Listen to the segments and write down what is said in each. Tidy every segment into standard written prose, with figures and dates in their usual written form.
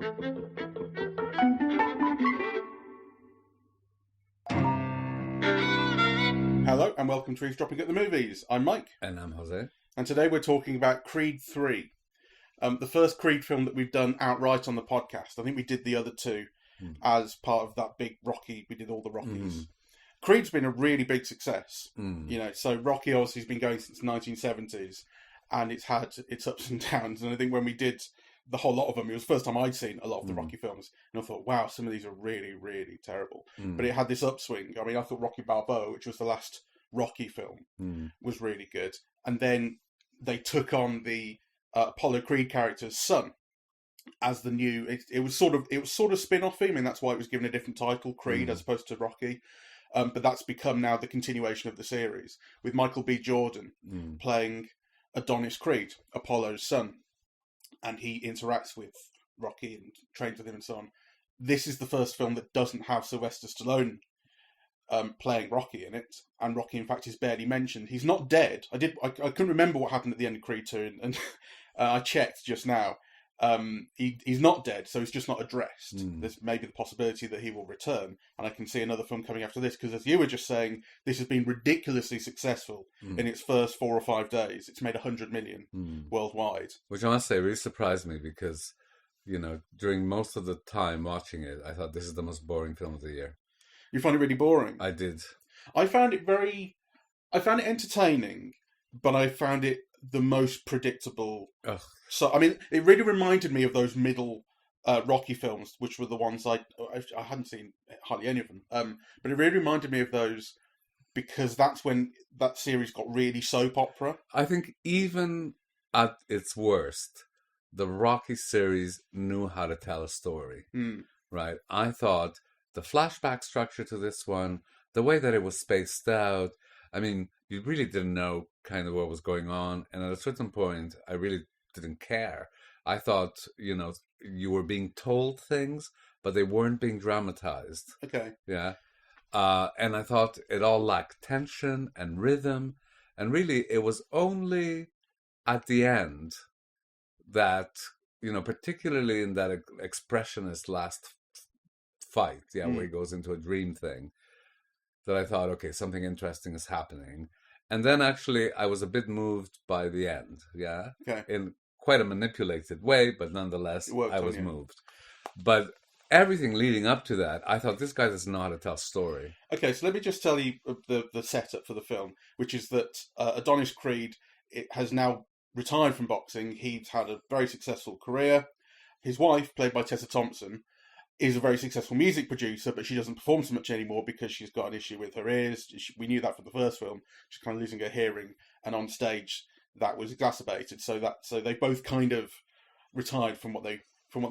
Hello and welcome to Eavesdropping at the Movies. I'm Mike. And I'm Jose. And today we're talking about Creed 3. The first Creed film that we've done outright on the podcast. I think we did the other two as part of that big Rocky. We did all the Rockies. Creed's been a really big success. You know, so Rocky obviously has been going since the 1970s and it's had its ups and downs. And I think when we did the whole lot of them, it was the first time I'd seen a lot of the Rocky films. And I thought, wow, some of these are really, really terrible. But it had this upswing. I mean, I thought Rocky Balboa, which was the last Rocky film, was really good. And then they took on the Apollo Creed character's son as the new. It was sort of spin-offy. I mean, that's why it was given a different title, Creed, as opposed to Rocky. But that's become now the continuation of the series with Michael B. Jordan playing Adonis Creed, Apollo's son, and he interacts with Rocky and trains with him and so on. This is the first film that doesn't have Sylvester Stallone playing Rocky in it, and Rocky, in fact, is barely mentioned. He's not dead. I couldn't remember what happened at the end of Creed 2, and I checked just now. He's not dead, so he's just not addressed. There's maybe the possibility that he will return, and I can see another film coming after this, because as you were just saying, this has been ridiculously successful in its first 4 or 5 days. It's made 100 million worldwide. Which I must say really surprised me because, you know, during most of the time watching it, I thought this is the most boring film of the year. You find it really boring? I did. I found it entertaining, but I found it the most predictable. Ugh. So, I mean, it really reminded me of those middle Rocky films, which were the ones I hadn't seen hardly any of them. But it really reminded me of those because that's when that series got really soap opera. I think even at its worst, the Rocky series knew how to tell a story, right? I thought the flashback structure to this one, the way that it was spaced out, I mean, you really didn't know kind of what was going on. And at a certain point, I really didn't care. I thought, you know, you were being told things, but they weren't being dramatized. Okay. Yeah. And I thought it all lacked tension and rhythm. And really, it was only at the end that, you know, particularly in that expressionist last fight, where he goes into a dream thing, that I thought, okay, something interesting is happening. And then actually I was a bit moved by the end, in quite a manipulated way, but nonetheless I was moved. But everything leading up to that, I thought, this guy doesn't know how to tell a story. Okay, so let me just tell you the setup for the film, which is that Adonis Creed has now retired from boxing. He's had a very successful career. His wife, played by Tessa Thompson, is a very successful music producer, but she doesn't perform so much anymore because she's got an issue with her ears. We knew that from the first film. She's kind of losing her hearing, and on stage that was exacerbated. So they both kind of retired from what they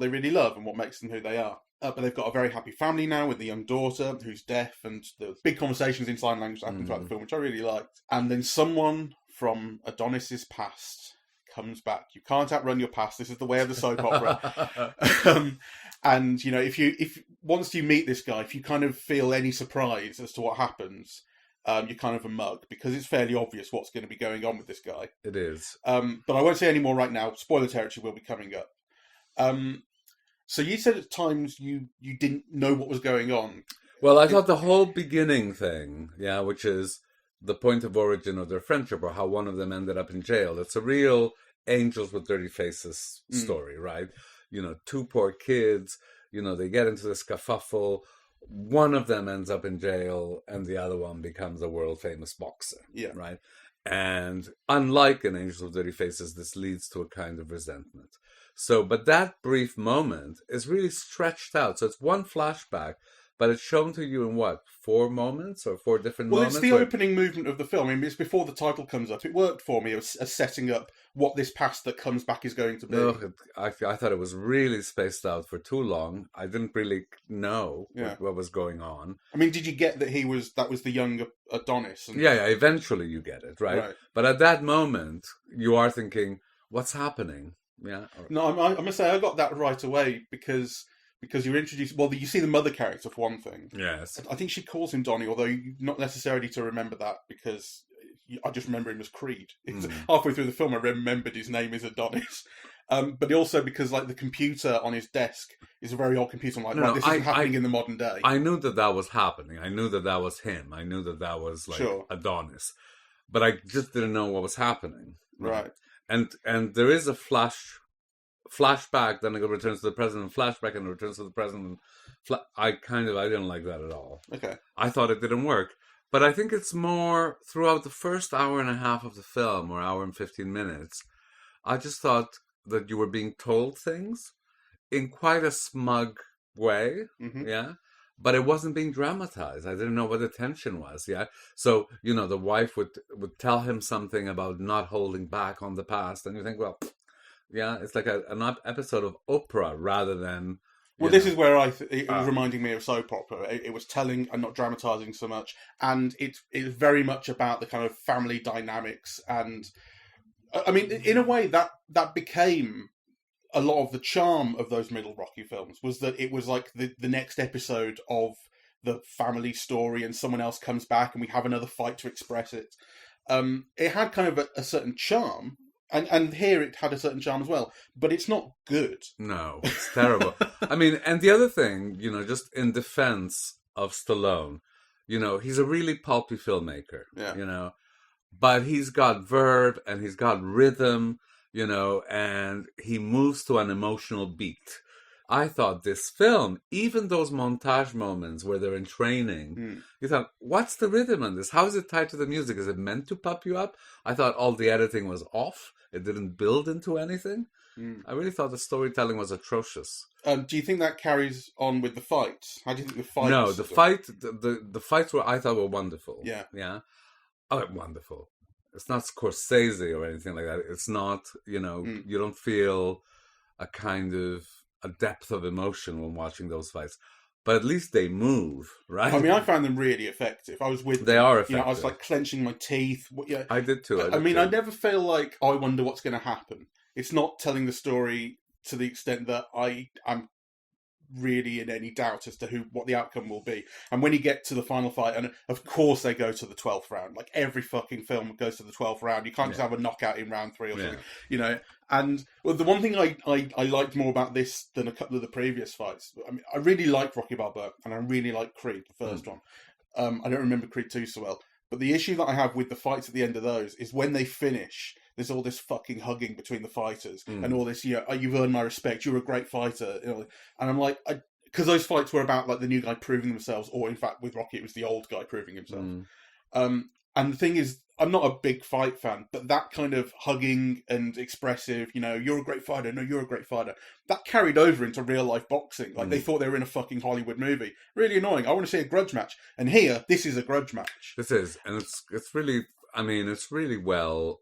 really love and what makes them who they are. But they've got a very happy family now with the young daughter who's deaf, and the big conversations in sign language that happen throughout the film, which I really liked. And then someone from Adonis's past comes back. You can't outrun your past. This is the way of the soap opera. And you know, if once you meet this guy, if you kind of feel any surprise as to what happens, you're kind of a mug, because it's fairly obvious what's going to be going on with this guy. It is. But I won't say any more right now. Spoiler territory will be coming up. So you said at times you didn't know what was going on. Well, I thought the whole beginning thing, which is the point of origin of their friendship, or how one of them ended up in jail. It's a real Angels with Dirty Faces story, right? You know, 2 poor kids, you know, they get into this kerfuffle. One of them ends up in jail and the other one becomes a world famous boxer, right? And unlike in Angels with Dirty Faces, this leads to a kind of resentment. So, but that brief moment is really stretched out. So it's one flashback, but it's shown to you in what, 4 moments or 4 different moments? Well, it's the opening movement of the film. I mean, it's before the title comes up. It worked for me as setting up what this past that comes back is going to be. No, I thought it was really spaced out for too long. I didn't really know what was going on. I mean, did you get that that was the young Adonis? Yeah, eventually you get it, right? But at that moment, you are thinking, what's happening? Yeah. No, I must say I got that right away because you're introduced. Well, you see the mother character for one thing. Yes. I think she calls him Donnie, although not necessarily to remember that, because I just remember him as Creed. Halfway through the film, I remembered his name is Adonis. But also because, like, the computer on his desk is a very old computer. I'm like, No, right, no, this isn't happening in the modern day. I knew that was happening. I knew that was him. I knew that was like Sure. Adonis, but I just didn't know what was happening. Right. And there is a flashback, then it returns to the present, and flashback, and it returns to the present. I didn't like that at all. Okay. I thought it didn't work. But I think it's more throughout the first hour and a half of the film, or hour and 15 minutes, I just thought that you were being told things in quite a smug way, yeah? But it wasn't being dramatized. I didn't know what the tension was, yeah? So, the wife would tell him something about not holding back on the past, and you think, well, yeah, it's like an episode of Oprah rather than... Well, this is where it was reminding me of soap opera. It was telling and not dramatising so much, and it's very much about the kind of family dynamics. And I mean, in a way, that became a lot of the charm of those middle Rocky films, was that it was like the next episode of the family story, and someone else comes back, and we have another fight to express it. It had kind of a certain charm. And here it had a certain charm as well, but it's not good. No, it's terrible. I mean, and the other thing, just in defense of Stallone, he's a really pulpy filmmaker, but he's got verve and he's got rhythm, and he moves to an emotional beat. I thought this film, even those montage moments where they're in training, you thought, what's the rhythm on this? How is it tied to the music? Is it meant to pop you up? I thought all the editing was off. It didn't build into anything. I really thought the storytelling was atrocious. Do you think that carries on with the fights? How do you think the fights? No, the fights I thought were wonderful. Yeah. Yeah. Oh, wonderful. It's not Scorsese or anything like that. It's not, you don't feel a kind of a depth of emotion when watching those fights. But at least they move, right? I mean, I found them really effective. I was with them. They are effective. I was like clenching my teeth. Yeah. I did too. I never feel like, I wonder what's going to happen. It's not telling the story to the extent that I'm really in any doubt as to what the outcome will be. And when you get to the final fight, and of course they go to the 12th round, like every fucking film goes to the 12th round. You can't just have a knockout in round 3 or something, And well, the one thing I liked more about this than a couple of the previous fights, I mean, I really like Rocky Balboa and I really like Creed, the first one. I don't remember Creed 2 so well, but the issue that I have with the fights at the end of those is when they finish, there's all this fucking hugging between the fighters and all this, you've earned my respect, you're a great fighter. And I'm like, because those fights were about like the new guy proving themselves, or in fact with Rocky, it was the old guy proving himself. And the thing is, I'm not a big fight fan, but that kind of hugging and expressive, you're a great fighter, no, you're a great fighter, that carried over into real life boxing. Like they thought they were in a fucking Hollywood movie. Really annoying. I want to see a grudge match. And here, this is a grudge match. This is, and it's really, it's really well,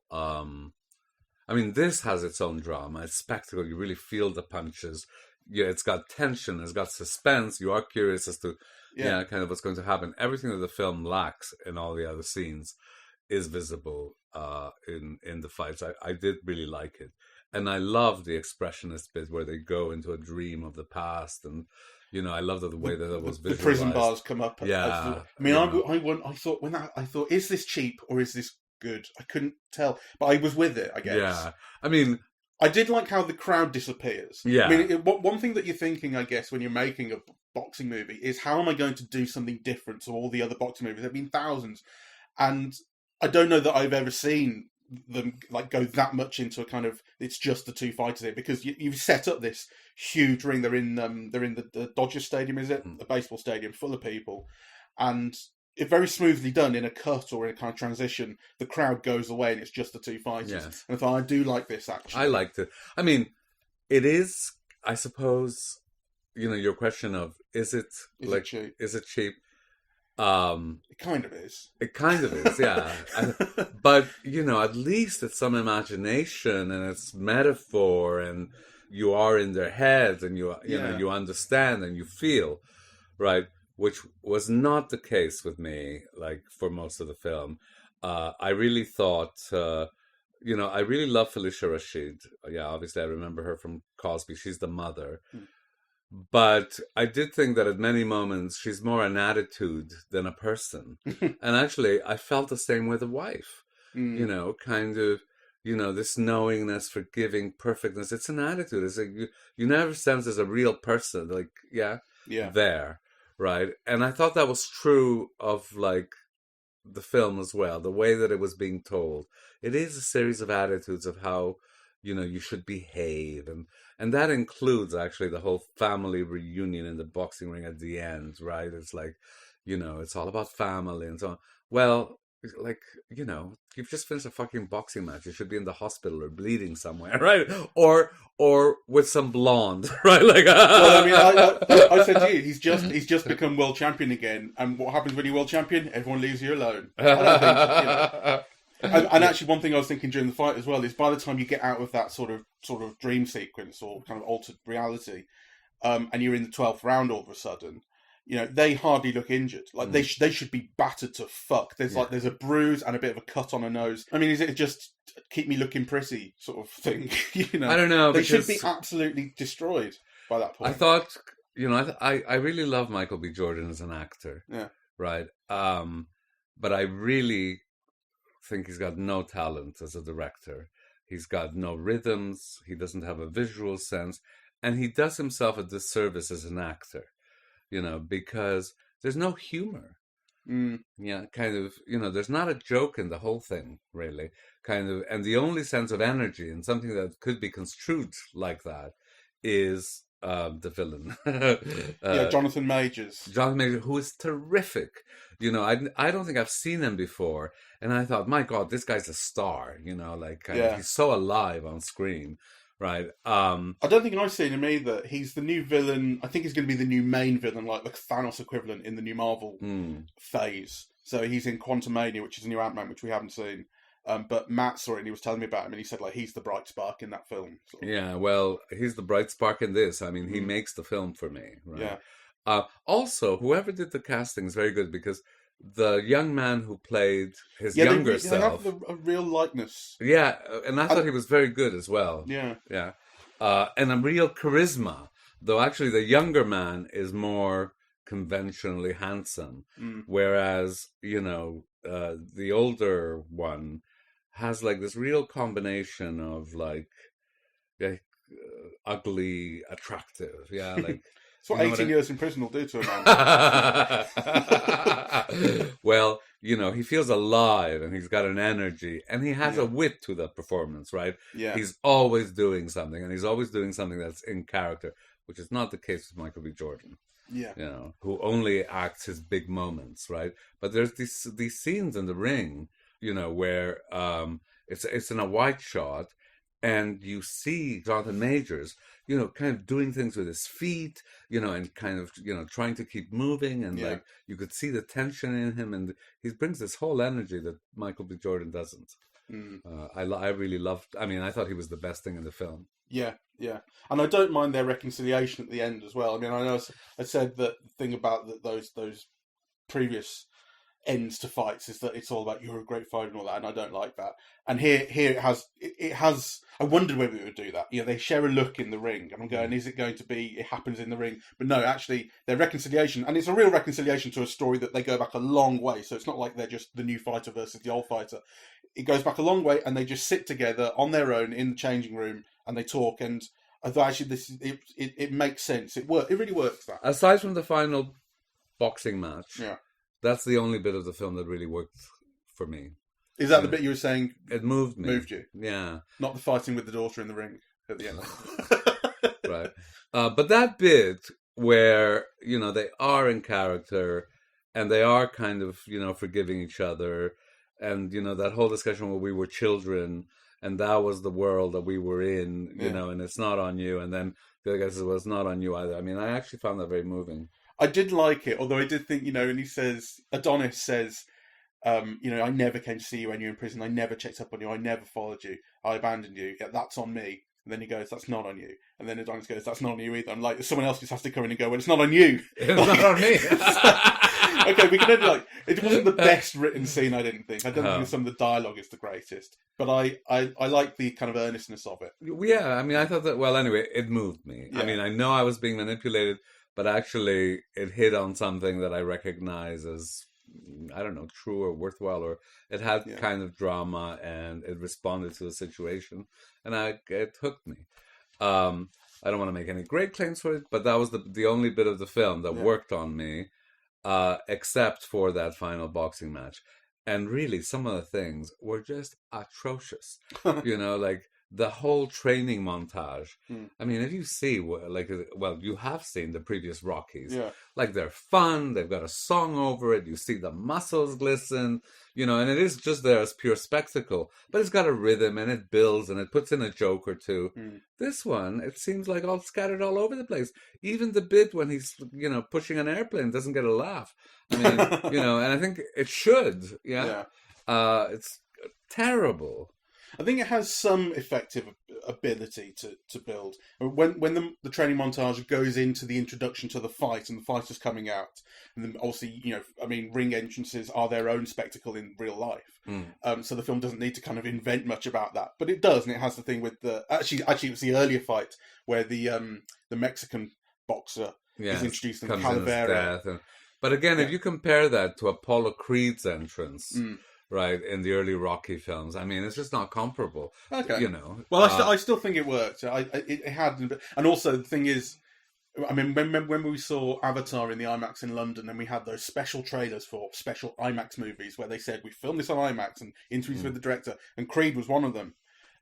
this has its own drama. It's spectacle. You really feel the punches. Yeah, it's got tension. It's got suspense. You are curious as to, kind of what's going to happen. Everything that the film lacks in all the other scenes is visible in the fights. I did really like it. And I love the expressionist bit where they go into a dream of the past. And, I love the way that was visualized. The prison bars come up. Yeah. I thought, is this cheap or is this good? I couldn't tell. But I was with it, I guess. Yeah. I did like how the crowd disappears. Yeah. One thing that you're thinking, I guess, when you're making a boxing movie is, how am I going to do something different to all the other boxing movies? There have been thousands. And I don't know that I've ever seen them like go that much into a kind of, it's just the two fighters here, because you've set up this huge ring. They're in the Dodger Stadium, is it? A baseball stadium full of people. And if very smoothly done in a cut or in a kind of transition, the crowd goes away and it's just the two fighters. Yes. And I thought, I do like this, actually. I liked it. It is, I suppose, your question of, is it cheap? Is it cheap? It kind of is. It kind of is, yeah. But, at least it's some imagination and it's metaphor, and you are in their heads, and you understand and you feel, right? Which was not the case with me, like, for most of the film. I really thought, I really love Felicia Rashid. Yeah, obviously I remember her from Cosby. She's the mother. But I did think that at many moments she's more an attitude than a person. And actually, I felt the same with the wife. Kind of, this knowingness, forgiving, perfectness. It's an attitude. It's like you never sense there's a real person, like, there, right? And I thought that was true of, like, the film as well, the way that it was being told. It is a series of attitudes of how, you should behave. And that includes, actually, the whole family reunion in the boxing ring at the end, right? It's like, it's all about family and so on. Well, like, you've just finished a fucking boxing match. You should be in the hospital or bleeding somewhere, right? Or with some blonde, right? Like, well, I mean, I said to you, he's just become world champion again. And what happens when you're world champion? Everyone leaves you alone. I don't think, And actually, one thing I was thinking during the fight as well is by the time you get out of that sort of dream sequence or kind of altered reality, and you're in the 12th round all of a sudden, they hardly look injured. Like they should be battered to fuck. There's there's a bruise and a bit of a cut on a nose. I mean, is it just keep me looking pretty sort of thing? I don't know. They should be absolutely destroyed by that point. I thought, I really love Michael B. Jordan as an actor. Yeah. Right. But I really think he's got no talent as a director. He's got no rhythms. He doesn't have a visual sense, and he does himself a disservice as an actor. Because there's no humor. Yeah, kind of, there's not a joke in the whole thing, really. Kind of, and the only sense of energy and something that could be construed like that is the villain. Jonathan Majors. Jonathan Majors, who is terrific. I don't think I've seen him before. And I thought, my God, this guy's a star. He's so alive on screen. Right. I don't think I've seen him either. He's the new villain. I think he's going to be the new main villain, like the Thanos equivalent in the new Marvel phase. So he's in Quantumania, which is a new Ant-Man, which we haven't seen. But Matt saw it and he was telling me about him, and he said, like, he's the bright spark in that film. Yeah, well, he's the bright spark in this. I mean, he makes the film for me. Right? Yeah. Also, whoever did the casting is very good, because the young man who played his younger self... They have a real likeness. Yeah, and I thought he was very good as well. Yeah. Yeah. And a real charisma, though actually the younger man is more conventionally handsome, whereas, the older one has, like, this real combination of, like, ugly, attractive. Yeah, like... It's what 18 years in prison will do to a man. Well, he feels alive, and he's got an energy, and he has a wit to the performance, right? Yeah. He's always doing something, and he's always doing something that's in character, which is not the case with Michael B. Jordan. Yeah. Who only acts his big moments, right? But there's these scenes in the ring, where it's in a wide shot, and you see Jonathan Majors, kind of doing things with his feet, and kind of, trying to keep moving. And like, you could see the tension in him. And he brings this whole energy that Michael B. Jordan doesn't. I really loved, I thought he was the best thing in the film. Yeah, yeah. And I don't mind their reconciliation at the end as well. I mean, I know I said that the thing about those previous ends to fights is that it's all about you're a great fighter and all that, and I don't like that. And here it has. I wondered whether it would do that. They share a look in the ring, and I'm going, is it going to be? It happens in the ring, but no, actually, their reconciliation, and it's a real reconciliation to a story that they go back a long way. So it's not like they're just the new fighter versus the old fighter. It goes back a long way, and they just sit together on their own in the changing room and they talk. And I thought actually it makes sense. It really works. That aside from the final boxing match, yeah. That's the only bit of the film that really worked for me. Is that the bit you were saying? It moved me. Moved you? Yeah. Not the fighting with the daughter in the ring at the end. Right. But that bit where, they are in character and they are kind of, forgiving each other. And, that whole discussion where we were children and that was the world that we were in, and it's not on you. And then the other guy says, well, it's not on you either. I actually found that very moving. I did like it, although I did think, and he says, Adonis says, I never came to see you when you were in prison. I never checked up on you. I never followed you. I abandoned you. Yeah, that's on me. And then he goes, that's not on you. And then Adonis goes, that's not on you either. I'm like, someone else just has to come in and go, well, it's not on you. It's not on me. Okay, we can only it wasn't the best written scene, I didn't think. I don't think some of the dialogue is the greatest. But I like the kind of earnestness of it. Yeah, I thought that, well, anyway, it moved me. Yeah. I know I was being manipulated, but actually it hit on something that I recognize as, I don't know, true or worthwhile, or it had Yeah. kind of drama and it responded to the situation, and it hooked me. I don't want to make any great claims for it, but that was the only bit of the film that Yeah. worked on me, except for that final boxing match. And really, some of the things were just atrocious. Like the whole training montage. I mean, if you see, you have seen the previous Rockies. Yeah. Like, they're fun, they've got a song over it, you see the muscles glisten, and it is just there as pure spectacle. But it's got a rhythm, and it builds, and it puts in a joke or two. This one, it seems like all scattered all over the place. Even the bit when he's, pushing an airplane doesn't get a laugh. I mean, and I think it should, Yeah. It's terrible. I think it has some effective ability to build. When the training montage goes into the introduction to the fight and the fight is coming out, and then obviously, ring entrances are their own spectacle in real life. So the film doesn't need to kind of invent much about that, but it does, and it has the thing with the actually it was the earlier fight where the Mexican boxer is introduced in Calavera. But again, if you compare that to Apollo Creed's entrance. Right, in the early Rocky films, I mean, it's just not comparable. Okay, Well, I still think it worked. It had, and also the thing is, I mean, when we saw Avatar in the IMAX in London, and we had those special trailers for special IMAX movies where they said we filmed this on IMAX and interviews with the director, and Creed was one of them.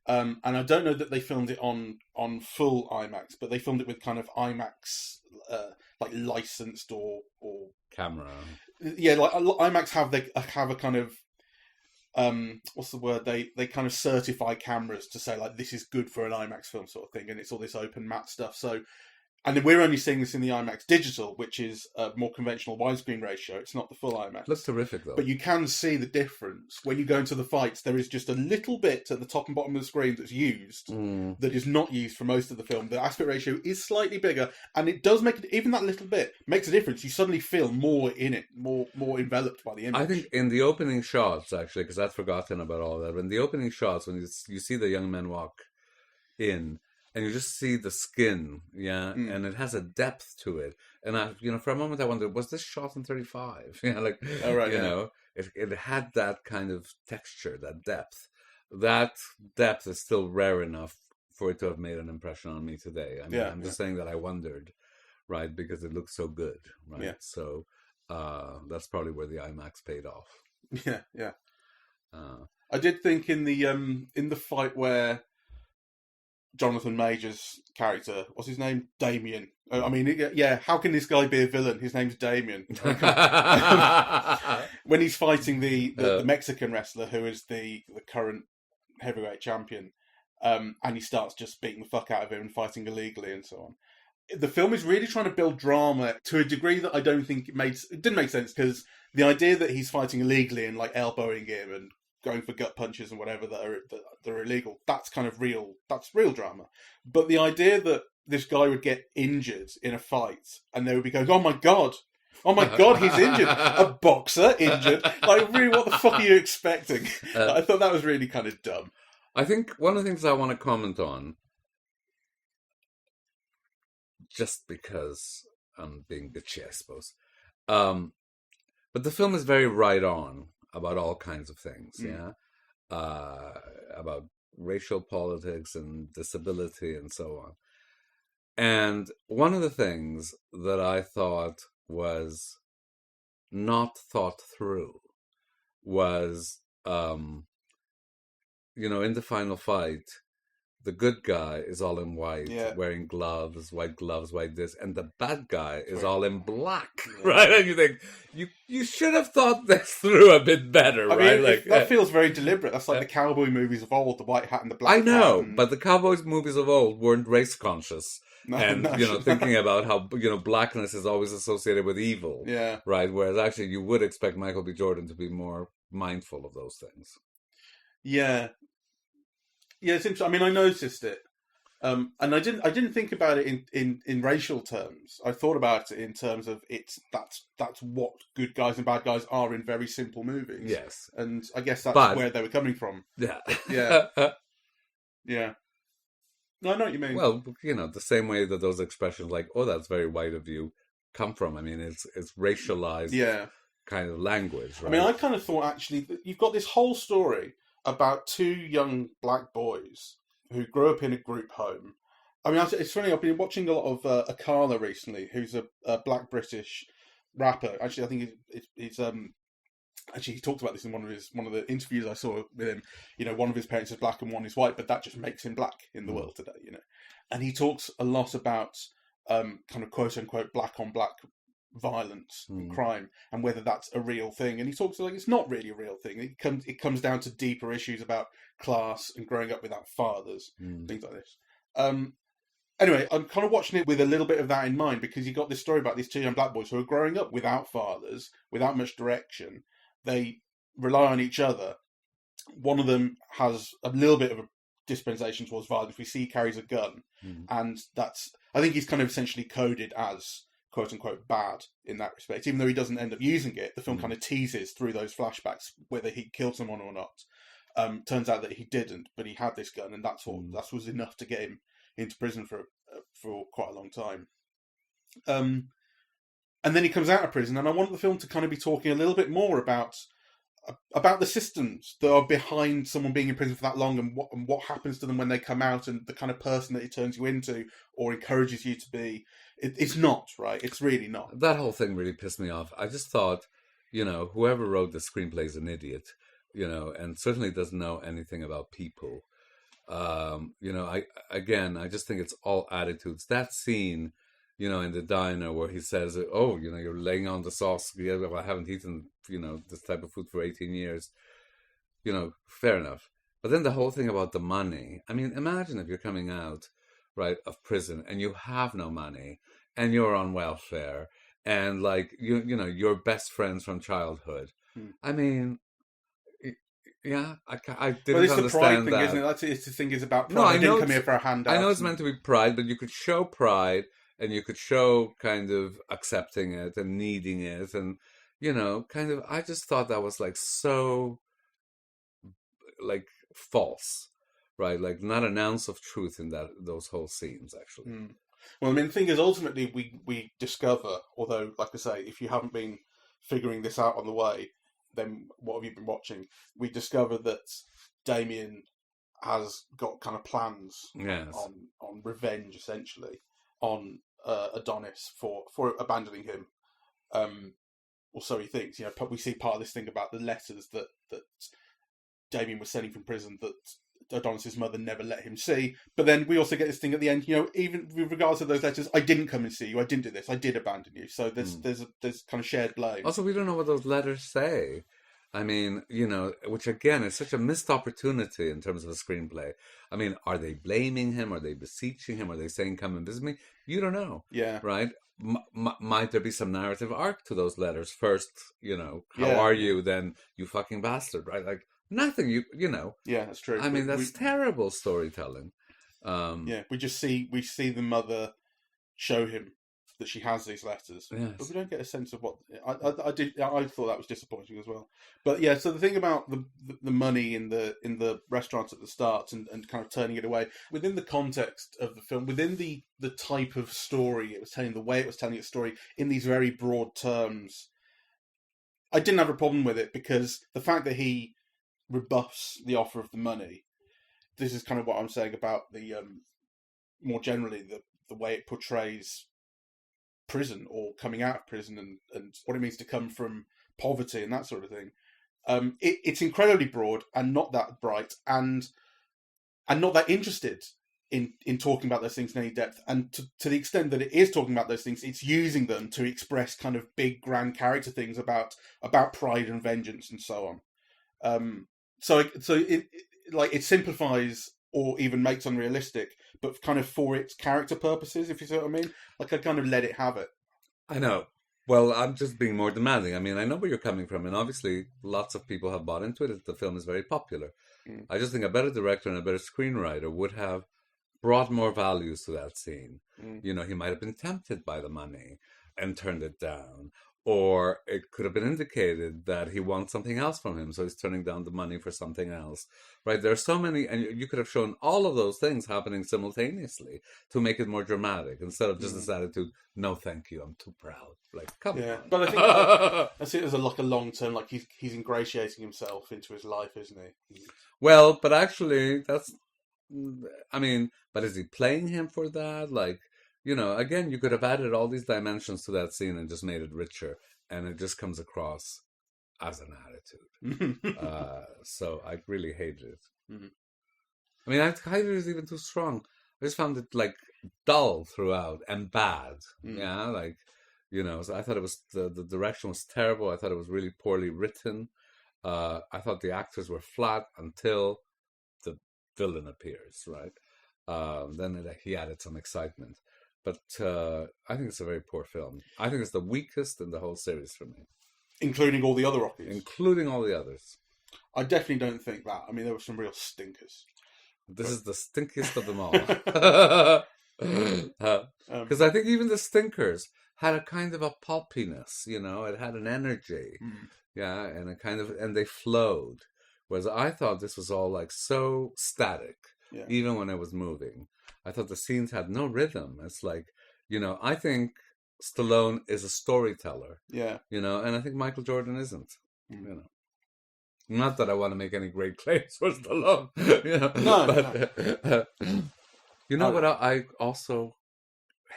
And I don't know that they filmed it on full IMAX, but they filmed it with kind of IMAX like licensed or camera. Yeah, like IMAX have a kind of what's the word? They kind of certify cameras to say like this is good for an IMAX film sort of thing, and it's all this open matte stuff. So, and then we're only seeing this in the IMAX digital, which is a more conventional widescreen ratio. It's not the full IMAX. Looks terrific though. But you can see the difference when you go into the fights. There is just a little bit at the top and bottom of the screen that's used that is not used for most of the film. The aspect ratio is slightly bigger, and it does make it, even that little bit makes a difference. You suddenly feel more in it, more enveloped by the image. I think in the opening shots, actually, because I'd forgotten about all that. In the opening shots, when you see the young men walk in, and you just see the skin, and it has a depth to it. And I, for a moment I wondered, was this shot in 35? It had that kind of texture, that depth. That depth is still rare enough for it to have made an impression on me today. I mean, I'm just saying that I wondered, right, because it looks so good, right? Yeah. So that's probably where the IMAX paid off. Yeah. I did think in the fight where Jonathan Majors' character, what's his name? Damian. I mean, how can this guy be a villain? His name's Damian. When he's fighting the Mexican wrestler, who is the current heavyweight champion, and he starts just beating the fuck out of him and fighting illegally and so on. The film is really trying to build drama to a degree that I don't think it didn't make sense, because the idea that he's fighting illegally and like elbowing him and going for gut punches and whatever that are illegal, that's kind of real. That's real drama. But the idea that this guy would get injured in a fight and they would be going, oh my god, he's injured. A boxer injured. Like, really, what the fuck are you expecting? I thought that was really kind of dumb. I think one of the things I want to comment on, just because I'm being bitchy, I suppose, but the film is very right on about all kinds of things, about racial politics and disability and so on. And one of the things that I thought was not thought through was, in the final fight, the good guy is all in white, wearing gloves, white this, and the bad guy is all in black, right? And you think, you should have thought this through a bit better, right? Mean, that feels very deliberate. That's like the cowboy movies of old, the white hat and the black hat. I know, but the cowboys movies of old weren't race conscious. Thinking about how, blackness is always associated with evil, right? Whereas actually you would expect Michael B. Jordan to be more mindful of those things. Yeah, it's interesting. I mean, I noticed it, and I didn't think about it in racial terms. I thought about it in terms of that's what good guys and bad guys are in very simple movies. Yes, and I guess that's where they were coming from. Yeah. No, I know what you mean. Well, the same way that those expressions like, oh, that's very white of you, come from. I mean, it's racialized kind of language, right? I mean, I kind of thought actually that you've got this whole story about two young black boys who grew up in a group home. I mean, it's funny, I've been watching a lot of Akala recently, who's a black British rapper. Actually, I think he's actually, he talked about this in one of the interviews I saw with him. You know, one of his parents is black and one is white, but that just makes him black in the world today. You know, and he talks a lot about kind of quote unquote black on black violence and crime, and whether that's a real thing. And he talks like it's not really a real thing. It comes down to deeper issues about class and growing up without fathers, things like this. Anyway, I'm kind of watching it with a little bit of that in mind, because you got this story about these two young black boys who are growing up without fathers, without much direction. They rely on each other. One of them has a little bit of a dispensation towards violence. We see he carries a gun, and I think he's kind of essentially coded as quote unquote bad in that respect. Even though he doesn't end up using it, the film kind of teases through those flashbacks whether he killed someone or not. Turns out that he didn't, but he had this gun, and that was enough to get him into prison for quite a long time. And then he comes out of prison, and I want the film to kind of be talking a little bit more about the systems that are behind someone being in prison for that long, and what happens to them when they come out, and the kind of person that it turns you into or encourages you to be. It's not, right? It's really not. That whole thing really pissed me off. I just thought, whoever wrote the screenplay is an idiot, and certainly doesn't know anything about people. I just think it's all attitudes. That scene, in the diner where he says, "Oh, you're laying on the sauce. I haven't eaten, this type of food for 18 years." Fair enough. But then the whole thing about the money. I mean, imagine if you're coming out, right, of prison and you have no money and you're on welfare and your best friends from childhood. I mean, yeah, I didn't understand the pride thing, that. Isn't it? That's the thing is about pride. No, I didn't come here for a handout. I know it's meant to be pride, but you could show pride and you could show kind of accepting it and needing it, and kind of. I just thought that was so false, right? Like not an ounce of truth in those whole scenes, actually. Well, I mean, the thing is, ultimately, we discover, although, like I say, if you haven't been figuring this out on the way, then what have you been watching? We discover that Damian has got kind of plans on revenge, essentially, on Adonis for abandoning him. Or so he thinks. We see part of this thing about the letters that Damian was sending from prison that Adonis's mother never let him see. But then we also get this thing at the end, even with regards to those letters, I didn't come and see you, I didn't do this, I did abandon you. So there's kind of shared blame. Also, we don't know what those letters say. I mean, which again is such a missed opportunity in terms of a screenplay. I mean, are they blaming him? Are they beseeching him? Are they saying, come and visit me? You don't know. Yeah. Right? Might there be some narrative arc to those letters? First, how are you? Then, you fucking bastard, right? Like, nothing, Yeah, that's true. I mean, that's terrible storytelling. We see the mother show him that she has these letters, yes. But we don't get a sense of what I thought that was disappointing as well. But yeah, so the thing about the money in the restaurant at the start and kind of turning it away within the context of the film, within the type of story it was telling, the way it was telling its story in these very broad terms, I didn't have a problem with it, because the fact that he rebuffs the offer of the money, this is kind of what I'm saying about the more generally the way it portrays prison or coming out of prison and what it means to come from poverty and that sort of thing. It's incredibly broad and not that bright and not that interested in talking about those things in any depth. And to the extent that it is talking about those things, it's using them to express kind of big grand character things about pride and vengeance and so on. So it simplifies or even makes unrealistic, but kind of for its character purposes, if you see what I mean. Like, I kind of let it have it. I know. Well, I'm just being more demanding. I mean, I know where you're coming from, and obviously lots of people have bought into it. The film is very popular. I just think a better director and a better screenwriter would have brought more values to that scene. He might have been tempted by the money and turned it down. Or it could have been indicated that he wants something else from him, so he's turning down the money for something else, right? There are so many, and you could have shown all of those things happening simultaneously to make it more dramatic, instead of just this attitude, no, thank you, I'm too proud. Like, come on. But I think I see it as a long term, like he's ingratiating himself into his life, isn't he? Well, but actually, but is he playing him for that? Like, again, you could have added all these dimensions to that scene and just made it richer, and it just comes across as an attitude. So I really hated it. Mm-hmm. I mean, I hated it even too strong. I just found it like dull throughout and bad. Yeah, like, so I thought it was the direction was terrible. I thought it was really poorly written. I thought the actors were flat until the villain appears, right? Then he added some excitement. But I think it's a very poor film. I think it's the weakest in the whole series for me. Including all the other Rockies? Including all the others. I definitely don't think that. I mean, there were some real stinkers. This is the stinkiest of them all. Because I think even the stinkers had a kind of a pulpiness, it had an energy. Yeah, and and they flowed. Whereas I thought this was all like so static, even when it was moving. I thought the scenes had no rhythm. It's like, I think Stallone is a storyteller. Yeah. And I think Michael Jordan isn't. Not that I want to make any great claims for Stallone. No. What I also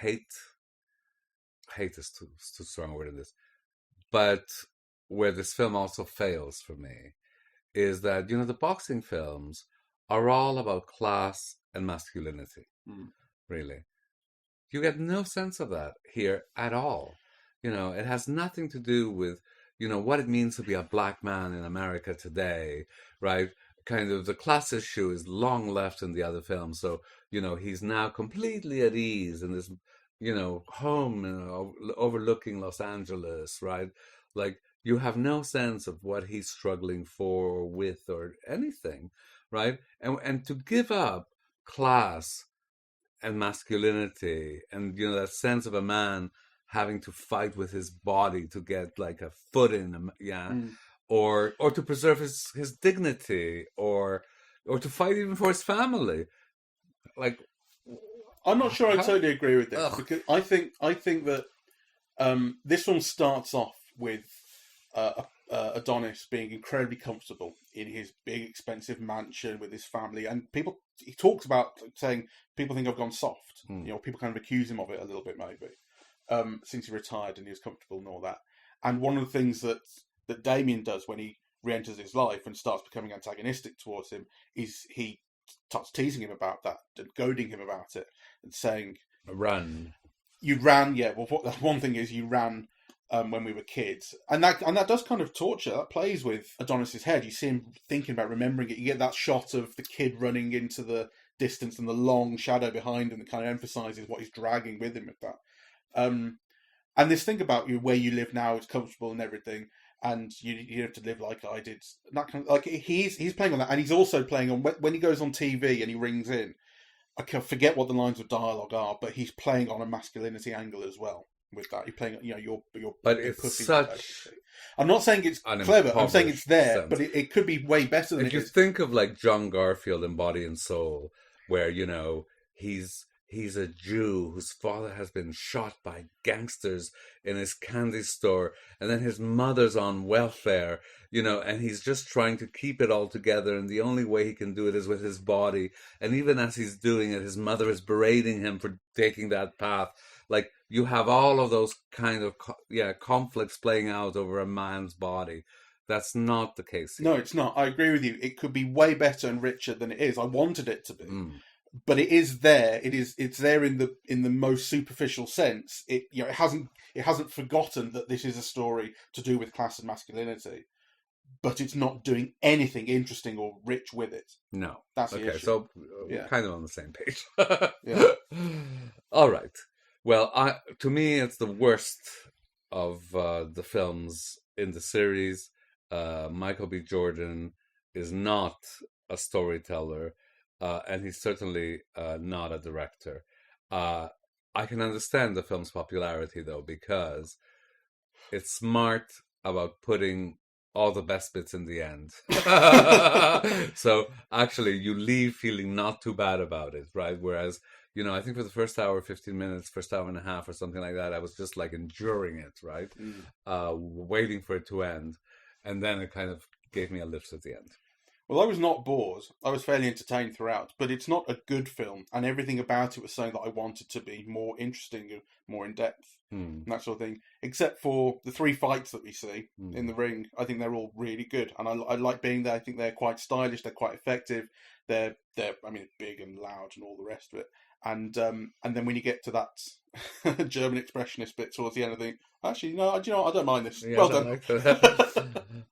hate is too strong a word in this. But where this film also fails for me is that, the boxing films are all about class and masculinity, really. You get no sense of that here at all. It has nothing to do with, what it means to be a black man in America today, right? Kind of the class issue is long left in the other films. So, he's now completely at ease in this, home overlooking Los Angeles, right? Like, you have no sense of what he's struggling for or with or anything, right? And to give up class and masculinity and that sense of a man having to fight with his body to get like a foot in him, or to preserve his dignity, or to fight even for his family. Like, I'm not sure I totally agree with this, because I think that this one starts off with Adonis being incredibly comfortable in his big, expensive mansion with his family, and he talks about saying people think I've gone soft. People kind of accuse him of it a little bit, maybe, since he retired and he was comfortable and all that. And one of the things that Damian does when he re-enters his life and starts becoming antagonistic towards him is he starts teasing him about that and goading him about it and saying, "Run, you ran." Yeah, well, one thing is you ran. When we were kids, and that does kind of torture. That plays with Adonis's head. You see him thinking about remembering it. You get that shot of the kid running into the distance and the long shadow behind him that kind of emphasizes what he's dragging with him with that. And this thing about where you live now is comfortable and everything, and you have to live like I did. That kind of, like he's playing on that, and he's also playing on when he goes on TV and he rings in. I can forget what the lines of dialogue are, but he's playing on a masculinity angle as well. With that, you're playing, your but it's such. I'm not saying it's clever. I'm saying it's there, sense. But it could be way better than if you think of like John Garfield in Body and Soul, where he's a Jew whose father has been shot by gangsters in his candy store, and then his mother's on welfare, and he's just trying to keep it all together, and the only way he can do it is with his body. And even as he's doing it, his mother is berating him for taking that path. Like, you have all of those kind of conflicts playing out over a man's body. That's not the case here. No, it's not. I agree with you. It could be way better and richer than it is. I wanted it to be, but it is there. It's there in the most superficial sense. It hasn't forgotten that this is a story to do with class and masculinity, but it's not doing anything interesting or rich with it. No, that's the issue. So we're kind of on the same page. All right. Well, to me, it's the worst of the films in the series. Michael B. Jordan is not a storyteller, and he's certainly not a director. I can understand the film's popularity, though, because it's smart about putting all the best bits in the end. So actually you leave feeling not too bad about it, right? Whereas, I think for the first hour, 15 minutes, first hour and a half or something like that, I was just like enduring it, right? Waiting for it to end. And then it kind of gave me a lift at the end. Well, I was not bored. I was fairly entertained throughout, but it's not a good film, and everything about it was saying that I wanted to be more interesting and more in depth, and that sort of thing. Except for the 3 fights that we see in the ring, I think they're all really good, and I like being there. I think they're quite stylish, they're quite effective, they're big and loud and all the rest of it. And then when you get to that German expressionist bit towards the end, I think, actually, no, do you know what? I don't mind this. Yeah, well done.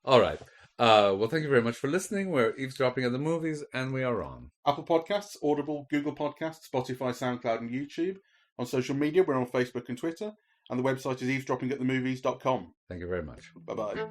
All right. Well, thank you very much for listening. We're eavesdropping at the movies, and we are on Apple Podcasts, Audible, Google Podcasts, Spotify, SoundCloud, and YouTube. On social media, we're on Facebook and Twitter, and the website is eavesdroppingatthemovies.com. Thank you very much. Bye-bye.